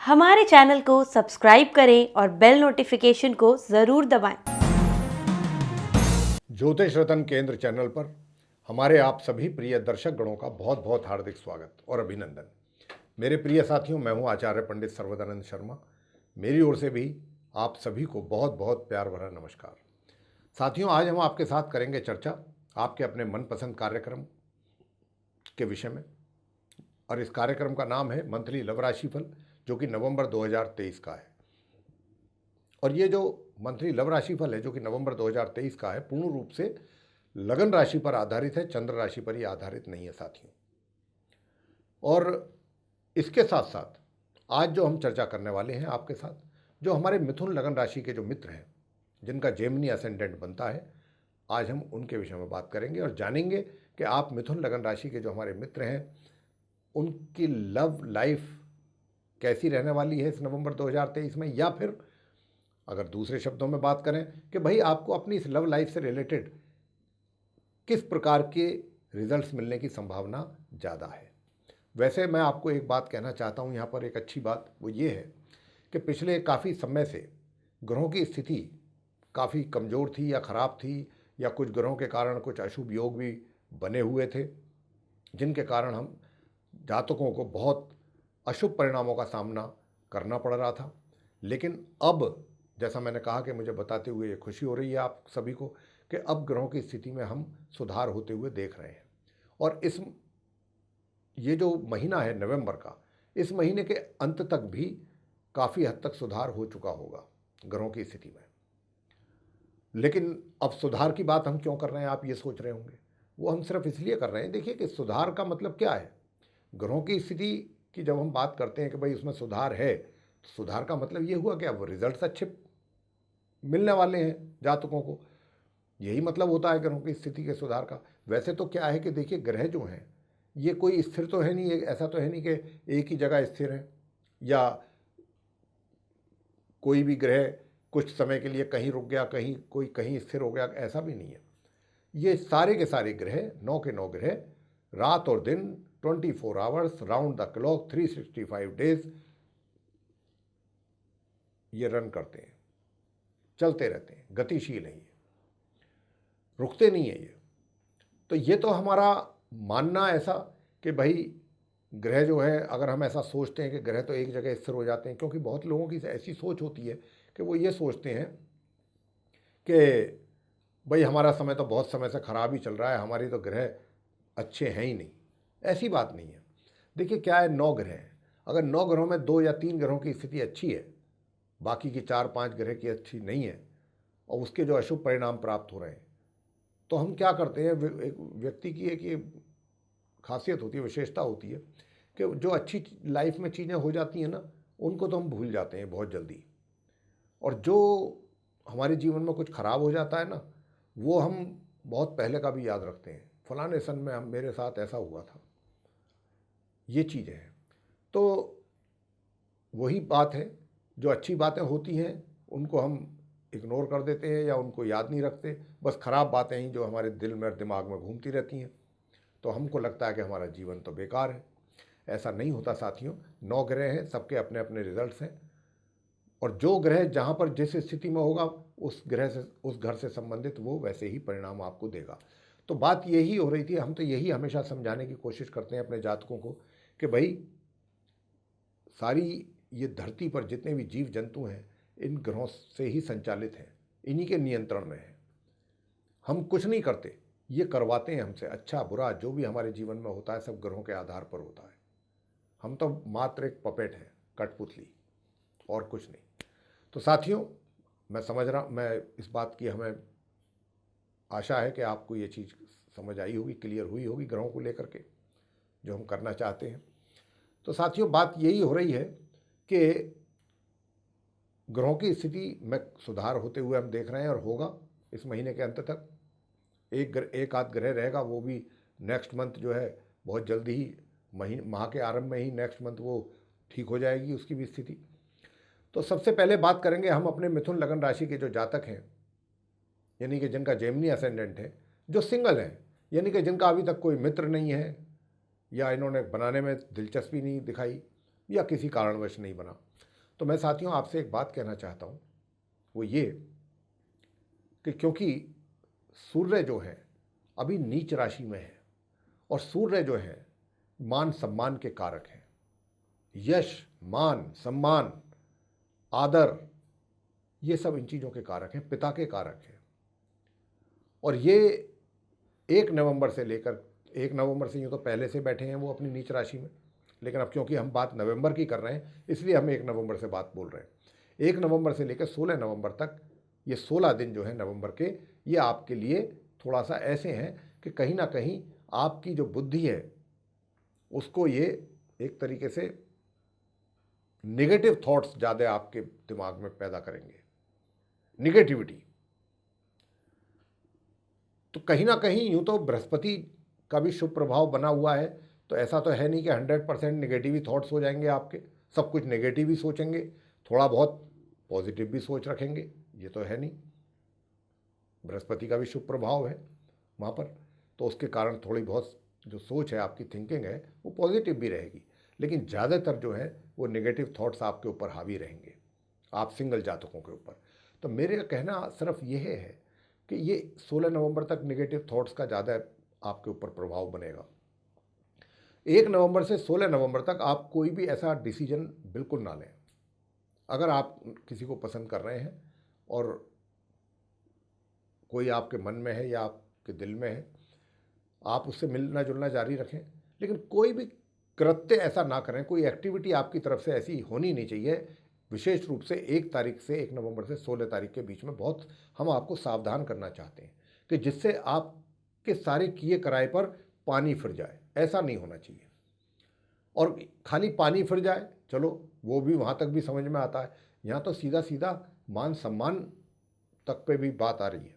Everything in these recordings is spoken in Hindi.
हमारे चैनल को सब्सक्राइब करें और बेल नोटिफिकेशन को ज़रूर दबाएं। ज्योतिष रतन केंद्र चैनल पर हमारे आप सभी प्रिय दर्शक गणों का बहुत बहुत हार्दिक स्वागत और अभिनंदन। मेरे प्रिय साथियों, मैं हूं आचार्य पंडित सर्वदानंद शर्मा। मेरी ओर से भी आप सभी को बहुत बहुत प्यार भरा नमस्कार। साथियों, आज हम आपके साथ करेंगे चर्चा आपके अपने मनपसंद कार्यक्रम के विषय में, और इस कार्यक्रम का नाम है मंथली लव राशिफल, जो कि नवंबर 2023 का है। और ये जो मंथली लव राशिफल है जो कि नवंबर 2023 का है, पूर्ण रूप से लगन राशि पर आधारित है, चंद्र राशि पर ही आधारित नहीं है साथियों। और इसके साथ साथ आज जो हम चर्चा करने वाले हैं आपके साथ, जो हमारे मिथुन लगन राशि के जो मित्र हैं जिनका जेमिनी असेंडेंट बनता है, आज हम उनके विषय में बात करेंगे और जानेंगे कि आप मिथुन लगन राशि के जो हमारे मित्र हैं उनकी लव लाइफ कैसी रहने वाली है इस नवंबर 2023 में, या फिर अगर दूसरे शब्दों में बात करें कि भाई आपको अपनी इस लव लाइफ से रिलेटेड किस प्रकार के रिजल्ट्स मिलने की संभावना ज़्यादा है। वैसे मैं आपको एक बात कहना चाहता हूँ यहाँ पर, एक अच्छी बात वो ये है कि पिछले काफ़ी समय से ग्रहों की स्थिति काफ़ी कमज़ोर थी या ख़राब थी, या कुछ ग्रहों के कारण कुछ अशुभ योग भी बने हुए थे, जिनके कारण हम जातकों को बहुत अशुभ परिणामों का सामना करना पड़ रहा था। लेकिन अब जैसा मैंने कहा कि मुझे बताते हुए ये खुशी हो रही है आप सभी को कि अब ग्रहों की स्थिति में हम सुधार होते हुए देख रहे हैं। और ये जो महीना है नवंबर का, इस महीने के अंत तक भी काफ़ी हद तक सुधार हो चुका होगा ग्रहों की स्थिति में। लेकिन अब सुधार की बात हम क्यों कर रहे हैं, आप ये सोच रहे होंगे। वो हम सिर्फ इसलिए कर रहे हैं, देखिए कि सुधार का मतलब क्या है। ग्रहों की स्थिति की जब हम बात करते हैं कि भाई उसमें सुधार है, तो सुधार का मतलब ये हुआ कि अब रिजल्ट्स अच्छे मिलने वाले हैं जातकों को। यही मतलब होता है ग्रहों की स्थिति के सुधार का। वैसे तो क्या है कि देखिए, ग्रह जो हैं ये कोई स्थिर तो है नहीं, ऐसा तो है नहीं कि एक ही जगह स्थिर है, या कोई भी ग्रह कुछ समय के लिए कहीं रुक गया, कहीं स्थिर हो गया, ऐसा भी नहीं है। ये सारे के सारे ग्रह, 9 के 9 ग्रह, रात और दिन 24 hours round the clock 365 days ये रन करते हैं, चलते रहते हैं, गतिशील हैं, ये रुकते नहीं है ये। तो ये तो हमारा मानना ऐसा कि भाई ग्रह जो है, अगर हम ऐसा सोचते हैं कि ग्रह तो एक जगह स्थिर हो जाते हैं, क्योंकि बहुत लोगों की ऐसी सोच होती है कि वो ये सोचते हैं कि भाई हमारा समय तो बहुत समय से ख़राब ही चल रहा है, हमारी तो ग्रह अच्छे हैं ही नहीं। ऐसी बात नहीं है। देखिए क्या है, 9 ग्रह हैं, अगर 9 ग्रहों में 2 या 3 ग्रहों की स्थिति अच्छी है, बाकी की 4-5 ग्रह की अच्छी नहीं है, और उसके जो अशुभ परिणाम प्राप्त हो रहे हैं, तो हम क्या करते हैं, एक व्यक्ति की एक ये खासियत होती है, विशेषता होती है कि जो अच्छी लाइफ में चीज़ें हो जाती हैं ना, उनको तो हम भूल जाते हैं बहुत जल्दी, और जो हमारे जीवन में कुछ खराब हो जाता है ना, वो हम बहुत पहले का भी याद रखते हैं, फलाने सन में मेरे साथ ऐसा हुआ था। ये चीज़ें हैं। तो वही बात है, जो अच्छी बातें होती हैं उनको हम इग्नोर कर देते हैं या उनको याद नहीं रखते, बस ख़राब बातें ही जो हमारे दिल में दिमाग में घूमती रहती हैं, तो हमको लगता है कि हमारा जीवन तो बेकार है। ऐसा नहीं होता साथियों। 9 ग्रह हैं, सबके अपने अपने रिजल्ट्स हैं, और जो ग्रह जहाँ पर जिस स्थिति में होगा उस ग्रह से, उस घर से संबंधित वो वैसे ही परिणाम आपको देगा। तो बात यही हो रही थी, हम तो यही हमेशा समझाने की कोशिश करते हैं अपने जातकों को कि भाई सारी ये धरती पर जितने भी जीव जंतु हैं इन ग्रहों से ही संचालित हैं, इन्हीं के नियंत्रण में है। हम कुछ नहीं करते, ये करवाते हैं हमसे। अच्छा बुरा जो भी हमारे जीवन में होता है सब ग्रहों के आधार पर होता है। हम तो मात्र एक पपेट हैं, कठपुतली, और कुछ नहीं। तो साथियों, मैं इस बात की हमें आशा है कि आपको ये चीज़ समझ आई होगी, क्लियर हुई होगी ग्रहों को लेकर के जो हम करना चाहते हैं। तो साथियों, बात यही हो रही है कि ग्रहों की स्थिति में सुधार होते हुए हम देख रहे हैं, और होगा इस महीने के अंत तक। एक आध ग्रह रहेगा, वो भी नेक्स्ट मंथ जो है बहुत जल्दी ही माह के आरंभ में ही नेक्स्ट मंथ वो ठीक हो जाएगी उसकी भी स्थिति। तो सबसे पहले बात करेंगे हम अपने मिथुन लगन राशि के जो जातक हैं, यानी कि जिनका जेमिनी असेंडेंट है, जो सिंगल हैं, यानी कि जिनका अभी तक कोई मित्र नहीं है या इन्होंने बनाने में दिलचस्पी नहीं दिखाई, या किसी कारणवश नहीं बना। तो मैं साथियों आपसे एक बात कहना चाहता हूँ, वो ये कि क्योंकि सूर्य जो है अभी नीच राशि में है, और सूर्य जो है मान सम्मान के कारक हैं। यश, मान, सम्मान, आदर, ये सब इन चीज़ों के कारक हैं, पिता के कारक हैं। और ये 1 नवंबर से लेकर, 1 नवंबर से यूँ तो पहले से बैठे हैं वो अपनी नीच राशि में, लेकिन अब क्योंकि हम बात नवंबर की कर रहे हैं इसलिए हम 1 नवंबर से बात बोल रहे हैं। 1 नवंबर से लेकर 16 नवंबर तक ये 16 दिन जो है नवंबर के, ये आपके लिए थोड़ा सा ऐसे हैं कि कहीं ना कहीं आपकी जो बुद्धि है उसको ये एक तरीके से नेगेटिव थॉट्स ज़्यादा आपके दिमाग में पैदा करेंगे, निगेटिविटी। तो कहीं ना कहीं यूँ तो बृहस्पति का भी शुभ प्रभाव बना हुआ है, तो ऐसा तो है नहीं कि 100% नेगेटिव ही थॉट्स हो जाएंगे आपके, सब कुछ नेगेटिव ही सोचेंगे, थोड़ा बहुत पॉजिटिव भी सोच रखेंगे, ये तो है नहीं। बृहस्पति का भी शुभ प्रभाव है वहाँ पर, तो उसके कारण थोड़ी बहुत जो सोच है आपकी, थिंकिंग है, वो पॉजिटिव भी रहेगी, लेकिन ज़्यादातर जो है वो नेगेटिव थॉट्स आपके ऊपर हावी रहेंगे, आप सिंगल जातकों के ऊपर। तो मेरे कहना सिर्फ यह है कि ये 16 नवंबर तक नेगेटिव थॉट्स का ज़्यादा आपके ऊपर प्रभाव बनेगा। 1 नवंबर से 16 नवंबर तक आप कोई भी ऐसा डिसीजन बिल्कुल ना लें। अगर आप किसी को पसंद कर रहे हैं और कोई आपके मन में है या आपके दिल में है, आप उससे मिलना जुलना जारी रखें, लेकिन कोई भी कृत्य ऐसा ना करें, कोई एक्टिविटी आपकी तरफ से ऐसी होनी नहीं चाहिए, विशेष रूप से 1 तारीख से 1 नवंबर से 16 तारीख के बीच में बहुत हम आपको सावधान करना चाहते हैं कि जिससे आपके सारे किए कराए पर पानी फिर जाए, ऐसा नहीं होना चाहिए। और खाली पानी फिर जाए चलो वो भी वहाँ तक भी समझ में आता है, यहाँ तो सीधा सीधा मान सम्मान तक पे भी बात आ रही है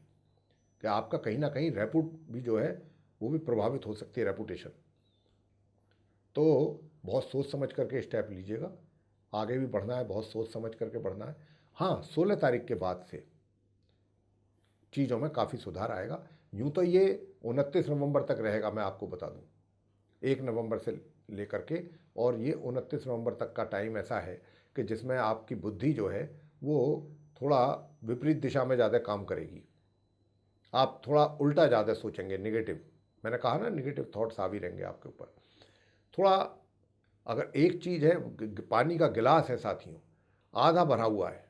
कि आपका कहीं ना कहीं रेपुट भी जो है वो भी प्रभावित हो सकती है, रेपुटेशन। तो बहुत सोच समझ करके स्टेप लीजिएगा, आगे भी बढ़ना है, बहुत सोच समझ करके बढ़ना है। हाँ, 16 तारीख के बाद से चीज़ों में काफ़ी सुधार आएगा। यूँ तो ये 29 नवंबर तक रहेगा, मैं आपको बता दूँ, 1 नवंबर से लेकर के, और ये 29 नवंबर तक का टाइम ऐसा है कि जिसमें आपकी बुद्धि जो है वो थोड़ा विपरीत दिशा में ज़्यादा काम करेगी, आप थोड़ा उल्टा ज़्यादा सोचेंगे, निगेटिव। मैंने कहा ना, निगेटिव थॉट्स हावी रहेंगे आपके ऊपर। थोड़ा, अगर एक चीज़ है, पानी का गिलास है साथियों, आधा भरा हुआ है,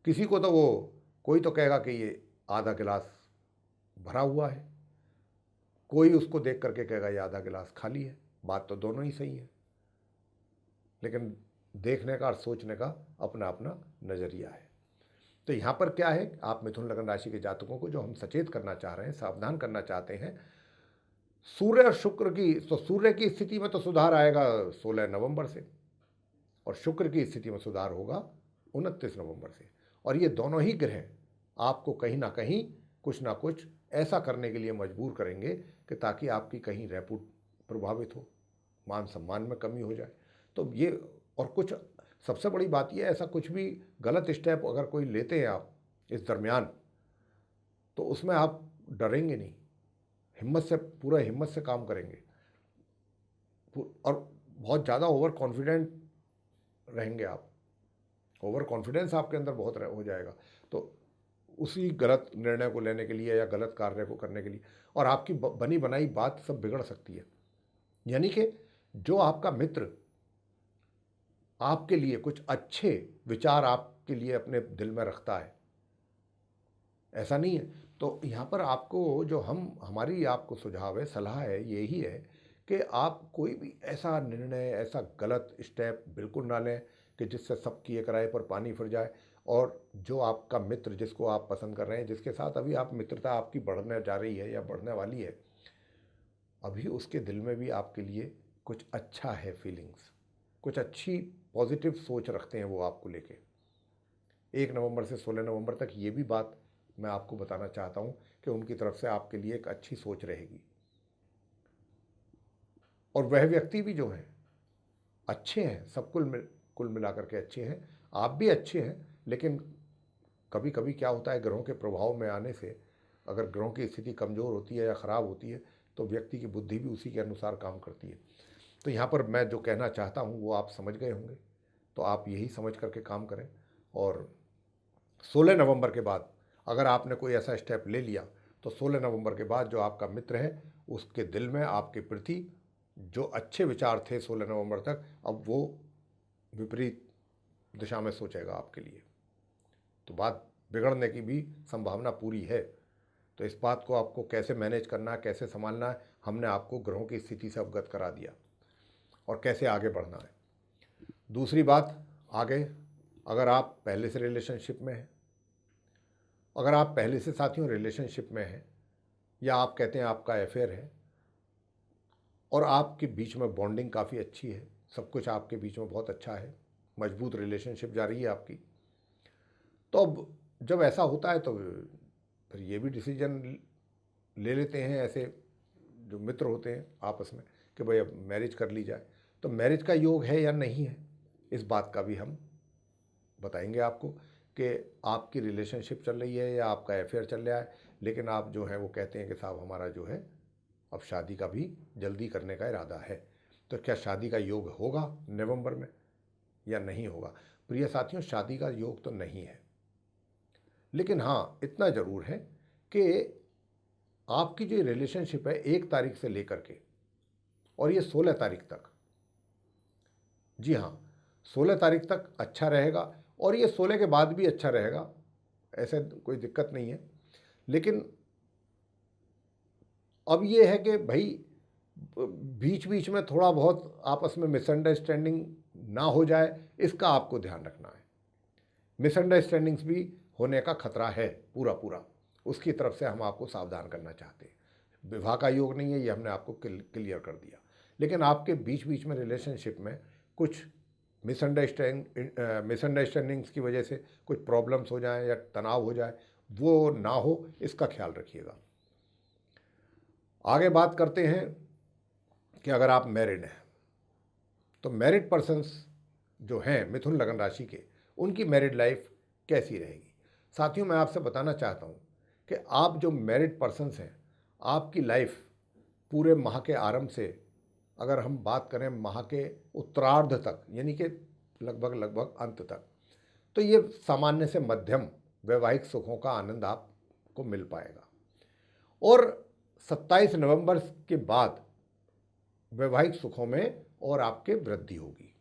किसी को तो वो, कोई तो कहेगा कि ये आधा गिलास भरा हुआ है, कोई उसको देख करके कहेगा ये आधा गिलास खाली है। बात तो दोनों ही सही है, लेकिन देखने का और सोचने का अपना अपना नज़रिया है। तो यहाँ पर क्या है, आप मिथुन लग्न राशि के जातकों को जो हम सचेत करना चाह रहे हैं, सावधान करना चाहते हैं, सूर्य और शुक्र की, तो सूर्य की स्थिति में तो सुधार आएगा 16 नवंबर से, और शुक्र की स्थिति में सुधार होगा 29 नवंबर से। और ये दोनों ही ग्रह आपको कहीं ना कुछ ऐसा करने के लिए मजबूर करेंगे कि ताकि आपकी कहीं रेपुट प्रभावित हो, मान सम्मान में कमी हो जाए। तो ये, और कुछ सबसे बड़ी बात ये, ऐसा कुछ भी गलत स्टेप अगर कोई लेते हैं आप इस दरमियान, तो उसमें आप डरेंगे नहीं, हिम्मत से, पूरा हिम्मत से काम करेंगे, और बहुत ज़्यादा ओवर कॉन्फिडेंट रहेंगे आप, ओवर कॉन्फिडेंस आपके अंदर बहुत हो जाएगा, तो उसी गलत निर्णय को लेने के लिए या गलत कार्य को करने के लिए, और आपकी बनी बनाई बात सब बिगड़ सकती है। यानी कि जो आपका मित्र आपके लिए कुछ अच्छे विचार आपके लिए अपने दिल में रखता है, ऐसा नहीं है, तो यहाँ पर आपको जो हमारी आपको सुझाव है, सलाह है, यही है कि आप कोई भी ऐसा निर्णय, ऐसा गलत स्टेप बिल्कुल ना लें कि जिससे सब किए कराए पर पानी फिर जाए। और जो आपका मित्र, जिसको आप पसंद कर रहे हैं, जिसके साथ अभी आप मित्रता आपकी बढ़ने जा रही है या बढ़ने वाली है, अभी उसके दिल में भी आपके लिए कुछ अच्छा है, फीलिंग्स, कुछ अच्छी पॉजिटिव सोच रखते हैं वो आपको लेके। 1 नवंबर से 16 नवंबर तक ये भी बात मैं आपको बताना चाहता हूँ कि उनकी तरफ से आपके लिए एक अच्छी सोच रहेगी, और वह व्यक्ति भी जो हैं अच्छे हैं, सब कुल मिलाकर के अच्छे हैं, आप भी अच्छे हैं। लेकिन कभी कभी क्या होता है, ग्रहों के प्रभाव में आने से, अगर ग्रहों की स्थिति कमज़ोर होती है या ख़राब होती है, तो व्यक्ति की बुद्धि भी उसी के अनुसार काम करती है। तो यहाँ पर मैं जो कहना चाहता हूँ वो आप समझ गए होंगे, तो आप यही समझ करके काम करें। और 16 नवंबर के बाद अगर आपने कोई ऐसा स्टेप ले लिया तो 16 नवंबर के बाद जो आपका मित्र है उसके दिल में आपके प्रति जो अच्छे विचार थे 16 नवंबर तक, अब वो विपरीत दिशा में सोचेगा आपके लिए, तो बात बिगड़ने की भी संभावना पूरी है। तो इस बात को आपको कैसे मैनेज करना है, कैसे संभालना है, हमने आपको ग्रहों की स्थिति से अवगत करा दिया और कैसे आगे बढ़ना है। दूसरी बात, आगे अगर आप पहले से रिलेशनशिप में हैं, अगर आप पहले से साथियों रिलेशनशिप में हैं, या आप कहते हैं आपका अफेयर है और आपके बीच में बॉन्डिंग काफ़ी अच्छी है, सब कुछ आपके बीच में बहुत अच्छा है, मजबूत रिलेशनशिप जा रही है आपकी, तो अब जब ऐसा होता है तो फिर ये भी डिसीजन ले लेते हैं ऐसे जो मित्र होते हैं आपस में कि भाई अब मैरिज कर ली जाए। तो मैरिज का योग है या नहीं है, इस बात का भी हम बताएंगे आपको कि आपकी रिलेशनशिप चल रही है या आपका अफेयर चल रहा है, लेकिन आप जो है वो कहते हैं कि साहब हमारा जो है अब शादी का भी जल्दी करने का इरादा है। तो क्या शादी का योग होगा नवंबर में या नहीं होगा? प्रिय साथियों, शादी का योग तो नहीं है, लेकिन हाँ इतना ज़रूर है कि आपकी जो रिलेशनशिप है 1 तारीख से लेकर के और ये 16 तारीख तक, जी हाँ 16 तारीख तक अच्छा रहेगा और ये 16 के बाद भी अच्छा रहेगा, ऐसे कोई दिक्कत नहीं है। लेकिन अब ये है कि भाई बीच बीच में थोड़ा बहुत आपस में मिसअंडरस्टैंडिंग ना हो जाए, इसका आपको ध्यान रखना है। मिसअंडरस्टैंडिंग्स भी होने का खतरा है पूरा पूरा, उसकी तरफ से हम आपको सावधान करना चाहते हैं। विवाह का योग नहीं है, ये हमने आपको क्लियर कर दिया, लेकिन आपके बीच बीच में रिलेशनशिप में कुछ मिसअंडरस्टैंडिंग्स की वजह से कुछ प्रॉब्लम्स हो जाएं या तनाव हो जाए, वो ना हो, इसका ख्याल रखिएगा। आगे बात करते हैं कि अगर आप मैरिड हैं तो मैरिड पर्सन्स जो हैं मिथुन लगन राशि के, उनकी मैरिड लाइफ कैसी रहेगी। साथियों, मैं आपसे बताना चाहता हूं कि आप जो मैरिड पर्सन्स हैं, आपकी लाइफ पूरे माह के आरंभ से, अगर हम बात करें माह के उत्तरार्ध तक, यानी कि लगभग अंत तक, तो ये सामान्य से मध्यम वैवाहिक सुखों का आनंद आपको मिल पाएगा। और 27 नवंबर के बाद वैवाहिक सुखों में और आपके वृद्धि होगी,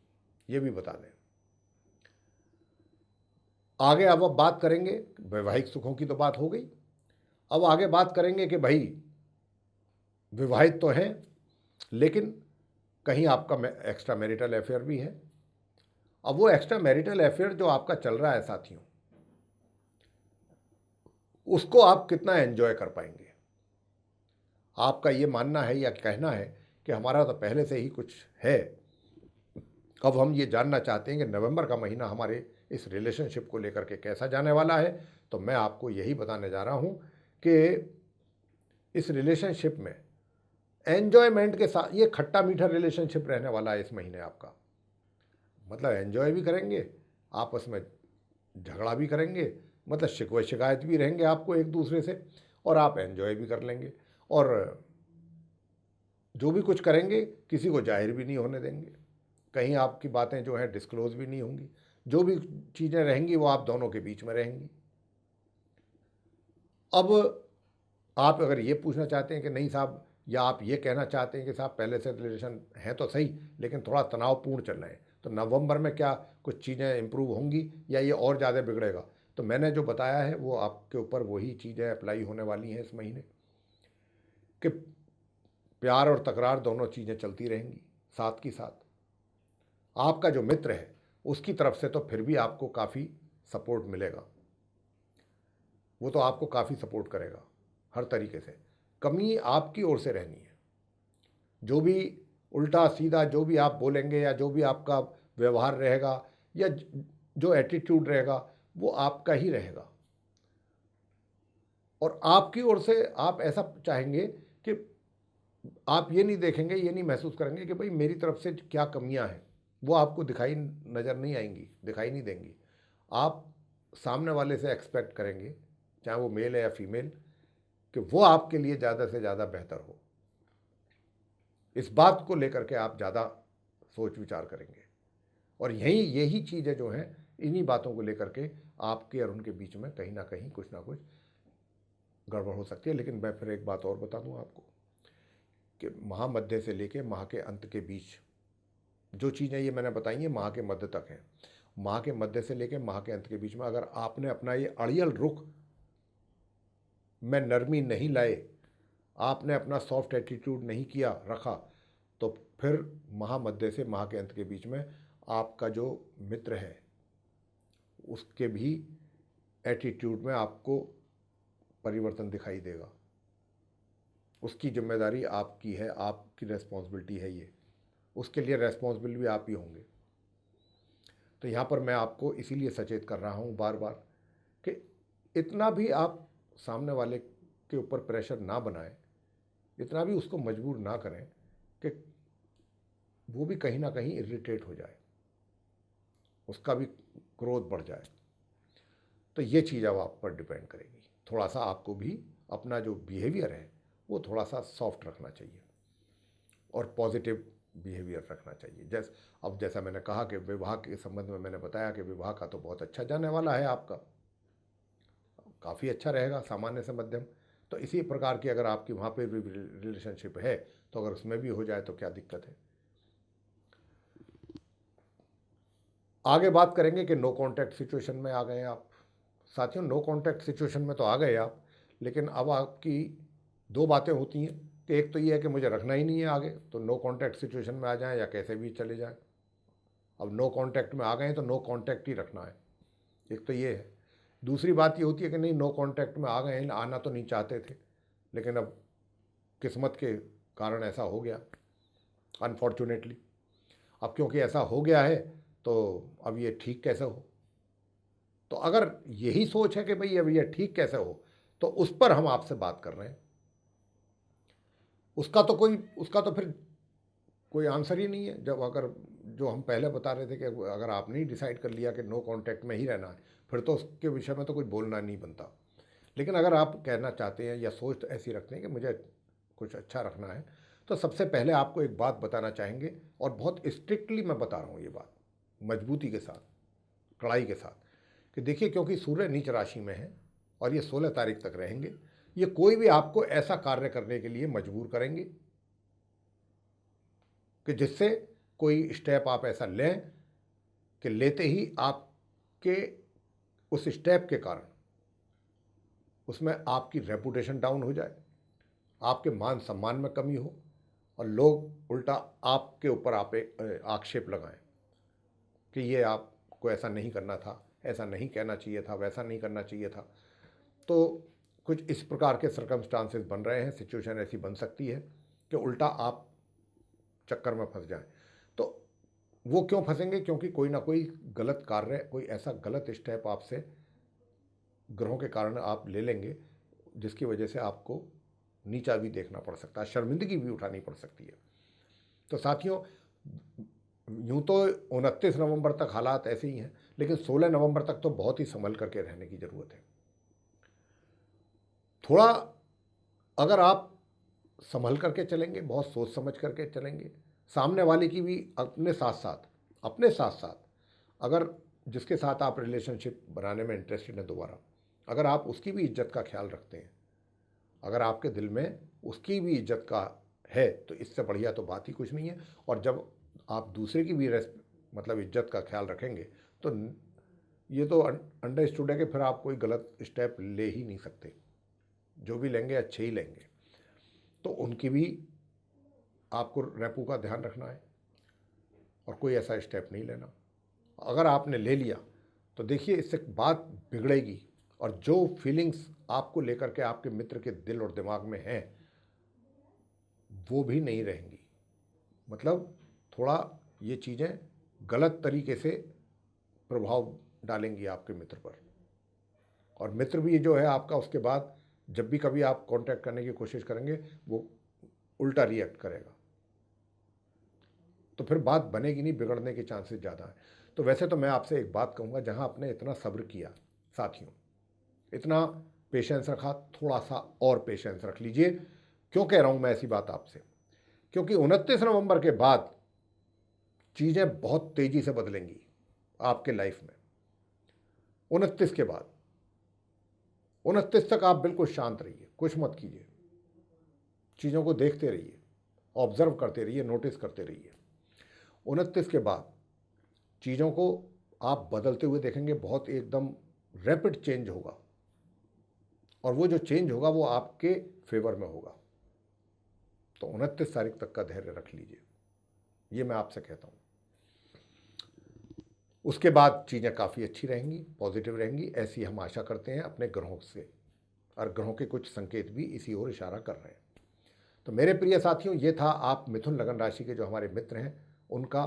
ये भी बता दें। आगे अब बात करेंगे, वैवाहिक सुखों की तो बात हो गई, अब आगे बात करेंगे कि भाई विवाहित तो हैं लेकिन कहीं आपका एक्स्ट्रा मैरिटल अफेयर भी है। अब वो एक्स्ट्रा मैरिटल अफेयर जो आपका चल रहा है साथियों, उसको आप कितना एंजॉय कर पाएंगे। आपका ये मानना है या कहना है कि हमारा तो पहले से ही कुछ है, अब हम ये जानना चाहते हैं कि नवंबर का महीना हमारे इस रिलेशनशिप को लेकर के कैसा जाने वाला है। तो मैं आपको यही बताने जा रहा हूँ कि इस रिलेशनशिप में एन्जॉयमेंट के साथ, ये खट्टा मीठा रिलेशनशिप रहने वाला है इस महीने आपका, मतलब एन्जॉय भी करेंगे, आपस में झगड़ा भी करेंगे, मतलब शिकवे शिकायत भी रहेंगे आपको एक दूसरे से, और आप एन्जॉय भी कर लेंगे, और जो भी कुछ करेंगे किसी को जाहिर भी नहीं होने देंगे, कहीं आपकी बातें जो हैं डिस्क्लोज भी नहीं होंगी, जो भी चीज़ें रहेंगी वो आप दोनों के बीच में रहेंगी। अब आप अगर ये पूछना चाहते हैं कि नहीं साहब, या आप ये कहना चाहते हैं कि साहब पहले से रिलेशन है तो सही लेकिन थोड़ा तनावपूर्ण चल रहे हैं, तो नवंबर में क्या कुछ चीज़ें इंप्रूव होंगी या ये और ज़्यादा बिगड़ेगा? तो मैंने जो बताया है वो आपके ऊपर वही चीज़ें अप्लाई होने वाली हैं इस महीने, कि प्यार और तकरार दोनों चीज़ें चलती रहेंगी साथ की साथ। आपका जो मित्र है उसकी तरफ से तो फिर भी आपको काफ़ी सपोर्ट मिलेगा, वो तो आपको काफ़ी सपोर्ट करेगा हर तरीके से, कमी आपकी ओर से रहनी है। जो भी उल्टा सीधा जो भी आप बोलेंगे या जो भी आपका व्यवहार रहेगा या जो एटीट्यूड रहेगा वो आपका ही रहेगा, और आपकी ओर से आप ऐसा चाहेंगे कि आप ये नहीं देखेंगे, ये नहीं महसूस करेंगे कि भाई मेरी तरफ से क्या कमियां हैं, वो आपको दिखाई नज़र नहीं आएंगी, दिखाई नहीं देंगी। आप सामने वाले से एक्सपेक्ट करेंगे, चाहे वो मेल है या फीमेल, कि वो आपके लिए ज़्यादा से ज़्यादा बेहतर हो। इस बात को लेकर के आप ज़्यादा सोच विचार करेंगे। और यही चीज़ें जो हैं, इन्हीं बातों को लेकर के आपके और उनके बीच में कहीं ना कहीं कुछ ना कुछ गड़बड़ हो सकती है। लेकिन मैं फिर एक बात और बता दूं आपको कि महामध्य से लेके माह के अंत के बीच जो चीज़ें ये मैंने बताई हैं माह के मध्य तक हैं। माह के मध्य से लेके माह के अंत के बीच में अगर आपने अपना ये अड़ियल रुख में नरमी नहीं लाए, आपने अपना सॉफ्ट एटीट्यूड नहीं किया रखा, तो फिर महामध्य से माह के अंत के बीच में आपका जो मित्र है उसके भी एटीट्यूड में आपको परिवर्तन दिखाई देगा। उसकी जिम्मेदारी आपकी है, आपकी रेस्पॉन्सिबिलिटी है ये, उसके लिए रेस्पॉन्सिबल भी आप ही होंगे। तो यहाँ पर मैं आपको इसीलिए सचेत कर रहा हूँ बार बार कि इतना भी आप सामने वाले के ऊपर प्रेशर ना बनाएं, इतना भी उसको मजबूर ना करें कि वो भी कहीं ना कहीं इरिटेट हो जाए, उसका भी क्रोध बढ़ जाए। तो ये चीज़ अब आप पर डिपेंड करेगी। थोड़ा सा आपको भी अपना जो बिहेवियर है वो थोड़ा सा सॉफ्ट रखना चाहिए और पॉजिटिव बिहेवियर रखना चाहिए। जैसा मैंने कहा कि विवाह के संबंध में मैंने बताया कि विवाह का तो बहुत अच्छा जाने वाला है, आपका काफ़ी अच्छा रहेगा, सामान्य से मध्यम। तो इसी प्रकार की अगर आपकी वहाँ पे भी रिलेशनशिप है तो अगर उसमें भी हो जाए तो क्या दिक्कत है। आगे बात करेंगे कि नो कॉन्टैक्ट सिचुएशन में आ गए आप। साथियों, नो कॉन्टैक्ट सिचुएशन में तो आ गए आप, लेकिन अब आपकी दो बातें होती हैं कि एक तो ये है कि मुझे रखना ही नहीं है आगे, तो नो कॉन्टैक्ट सिचुएशन में आ जाएं या कैसे भी चले जाएं। अब नो कॉन्टैक्ट में आ गए तो नो कॉन्टैक्ट ही रखना है, एक तो ये है। दूसरी बात ये होती है कि नहीं, नो कॉन्टैक्ट में आ गए हैं, आना तो नहीं चाहते थे लेकिन अब किस्मत के कारण ऐसा हो गया, अनफॉर्चुनेटली। अब क्योंकि ऐसा हो गया है तो अब ये ठीक कैसे हो। तो अगर यही सोच है कि भाई अब ये ठीक कैसे हो, तो उस पर हम आपसे बात कर रहे हैं। उसका तो फिर कोई आंसर ही नहीं है। जब अगर जो हम पहले बता रहे थे कि अगर आपने ही डिसाइड कर लिया कि नो कांटेक्ट में ही रहना है, फिर तो उसके विषय में तो कुछ बोलना नहीं बनता। लेकिन अगर आप कहना चाहते हैं या सोच ऐसी रखते हैं कि मुझे कुछ अच्छा रखना है, तो सबसे पहले आपको एक बात बताना चाहेंगे, और बहुत स्ट्रिक्टली मैं बता रहा हूँ ये बात, मजबूती के साथ, कड़ाई के साथ, कि देखिए, क्योंकि सूर्य नीच राशि में है और ये 16 तारीख तक रहेंगे, ये कोई भी आपको ऐसा कार्य करने के लिए मजबूर करेंगे कि जिससे कोई स्टेप आप ऐसा लें कि लेते ही आपके उस स्टेप के कारण उसमें आपकी रेपुटेशन डाउन हो जाए, आपके मान सम्मान में कमी हो और लोग उल्टा आपके ऊपर आक्षेप लगाएं कि ये आपको ऐसा नहीं करना था, ऐसा नहीं कहना चाहिए था, वैसा नहीं करना चाहिए था। तो कुछ इस प्रकार के सर्कमस्टांसेस बन रहे हैं, सिचुएशन ऐसी बन सकती है कि उल्टा आप चक्कर में फंस जाएं। तो वो क्यों फंसेंगे? क्योंकि कोई ना कोई गलत कार्य, कोई ऐसा गलत स्टेप आपसे ग्रहों के कारण आप ले लेंगे जिसकी वजह से आपको नीचा भी देखना पड़ सकता है, शर्मिंदगी भी उठानी पड़ सकती है। तो साथियों, यूँ तो 29 नवंबर तक हालात ऐसे ही हैं, लेकिन 16 नवंबर तक तो बहुत ही संभल करके रहने की ज़रूरत है। थोड़ा अगर आप संभल करके चलेंगे, बहुत सोच समझ करके चलेंगे, सामने वाले की भी अपने साथ साथ अगर जिसके साथ आप रिलेशनशिप बनाने में इंटरेस्टेड हैं दोबारा, अगर आप उसकी भी इज्जत का ख्याल रखते हैं, अगर आपके दिल में उसकी भी इज्जत का है, तो इससे बढ़िया तो बात ही कुछ नहीं है। और जब आप दूसरे की भी मतलब इज्जत का ख्याल रखेंगे, तो ये तो अंडरस्टूड है कि फिर आप कोई गलत स्टेप ले ही नहीं सकते, जो भी लेंगे अच्छे ही लेंगे। तो उनकी भी आपको रेपू का ध्यान रखना है और कोई ऐसा स्टेप नहीं लेना। अगर आपने ले लिया तो देखिए, इससे बात बिगड़ेगी और जो फीलिंग्स आपको लेकर के आपके मित्र के दिल और दिमाग में हैं वो भी नहीं रहेंगी। मतलब थोड़ा ये चीज़ें गलत तरीके से प्रभाव डालेंगी आपके मित्र पर, और मित्र भी जो है आपका उसके बाद जब भी कभी आप कांटेक्ट करने की कोशिश करेंगे वो उल्टा रिएक्ट करेगा, तो फिर बात बनेगी नहीं, बिगड़ने के चांसेस ज़्यादा हैं। तो वैसे तो मैं आपसे एक बात कहूँगा, जहाँ आपने इतना सब्र किया साथियों, इतना पेशेंस रखा, थोड़ा सा और पेशेंस रख लीजिए। क्यों कह रहा हूँ मैं ऐसी बात आपसे? क्योंकि 29 नवंबर के बाद चीज़ें बहुत तेज़ी से बदलेंगी आपके लाइफ में। 29 के बाद 29 तक आप बिल्कुल शांत रहिए, कुछ मत कीजिए, चीज़ों को देखते रहिए, ऑब्जर्व करते रहिए, नोटिस करते रहिए। 29 के बाद चीज़ों को आप बदलते हुए देखेंगे, बहुत एकदम रैपिड चेंज होगा, और वो जो चेंज होगा वो आपके फेवर में होगा। तो 29 तारीख तक का धैर्य रख लीजिए, ये मैं आपसे कहता हूँ। उसके बाद चीज़ें काफ़ी अच्छी रहेंगी, पॉजिटिव रहेंगी, ऐसी हम आशा करते हैं अपने ग्रहों से, और ग्रहों के कुछ संकेत भी इसी ओर इशारा कर रहे हैं। तो मेरे प्रिय साथियों, ये था आप मिथुन लगन राशि के जो हमारे मित्र हैं उनका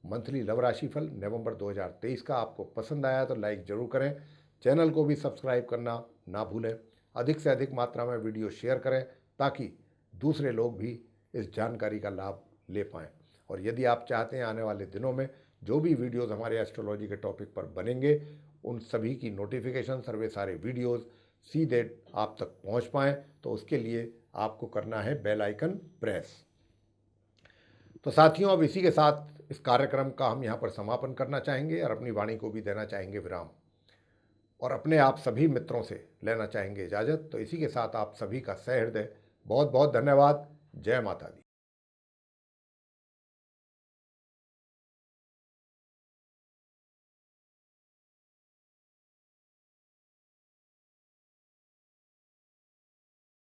मंथली लव राशि फल नवंबर 2023 का। आपको पसंद आया तो लाइक ज़रूर करें, चैनल को भी सब्सक्राइब करना ना भूलें, अधिक से अधिक मात्रा में वीडियो शेयर करें ताकि दूसरे लोग भी इस जानकारी का लाभ ले पाएँ। और यदि आप चाहते हैं आने वाले दिनों में जो भी वीडियोज़ हमारे एस्ट्रोलॉजी के टॉपिक पर बनेंगे उन सभी की नोटिफिकेशन, सर्वे सारे वीडियोज़ सीधे आप तक पहुंच पाएँ, तो उसके लिए आपको करना है बेल आइकन प्रेस। तो साथियों, अब इसी के साथ इस कार्यक्रम का हम यहाँ पर समापन करना चाहेंगे और अपनी वाणी को भी देना चाहेंगे विराम, और अपने आप सभी मित्रों से लेना चाहेंगे इजाज़त। तो इसी के साथ आप सभी का सहृदय बहुत बहुत धन्यवाद। जय माता दी।